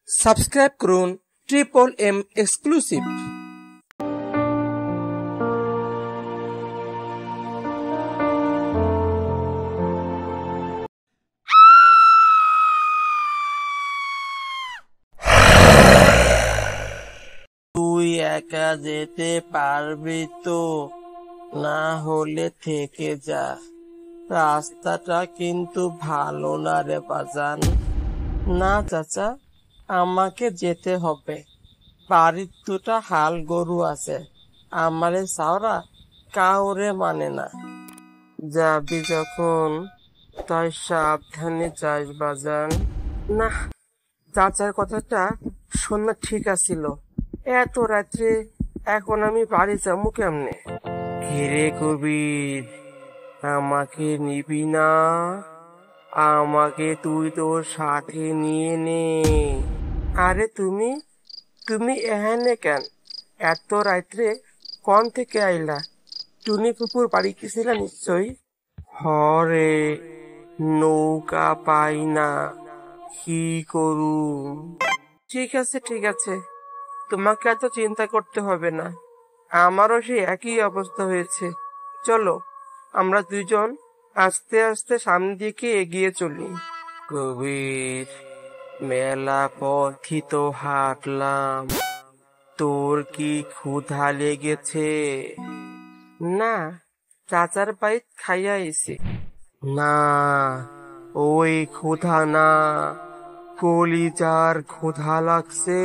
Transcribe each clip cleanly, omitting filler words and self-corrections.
Subscribe করুন triple M exclusive. তুই একা যেতে পারবি তো? না হলে থেকে যা। রাস্তাটা কিন্তু ভালো না রে বাজান। না চাচা, আমাকে যেতে হবে। বাড়ির দুটা হাল গরু আছে, আমারে সাওরা কাউরে মানে না। যাবি যখন তাই সাবধানে যাস বাজান। না, চাচার কথাটা শোনা ঠিক আছিল। এত রাত্রে এখন আমি বাড়ি যাবো কেমনে? কিরে কবির, আমাকে নিবি না? আমাকে তুই তোর সাথে নিয়ে নে। আরে তুমি তুমি এখানে কেন? এত রাত্রে কোন থেকে আইলা? টুনি ফুপুর বাড়ি গেছিলা নিশ্চয়ই। হরে, নৌকা পাই না, কি করুম? ঠিক আছে, তোমাকে এত চিন্তা করতে হবে না। আমারও সেই একই অবস্থা হয়েছে। চলো আমরা দুইজন আস্তে আস্তে সামনে দিকে এগিয়ে চলি। কবির, মেলা পথই তো হাঁটলাম, তোর কি ক্ষুধা লেগেছে? না, চাচার বাইত খাইয়া এসে। না, ওই ক্ষুধা না, কলিজার ক্ষুধা লাগছে।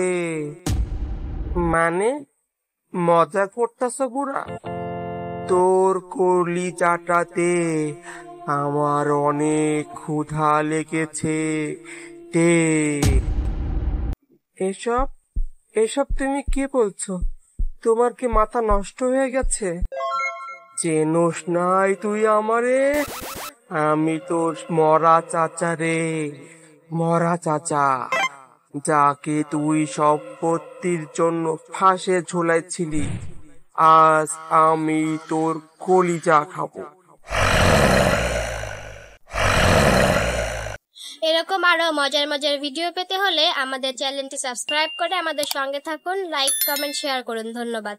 মানে মজা করতেছ বুড়া? তোর কলিজাটাতে আমার অনেক ক্ষুধা লেগেছে। তে এসব এসব তুমি কি বলছো? তোমার কি মাথা নষ্ট হয়ে গেছে? চেনোস নাই তুই আমারে? আমি তোর মরা চাচা রে, মরা চাচা, যাকে তুই সম্পত্তির জন্য ফাঁসে ঝুলাইছিলি। আজ আমি তোর কলিজা খাবো। এরকম আরো মজার মজার ভিডিও পেতে হলে আমাদের চ্যানেলটি সাবস্ক্রাইব করে আমাদের সঙ্গে থাকুন। লাইক, কমেন্ট, শেয়ার করুন। ধন্যবাদ।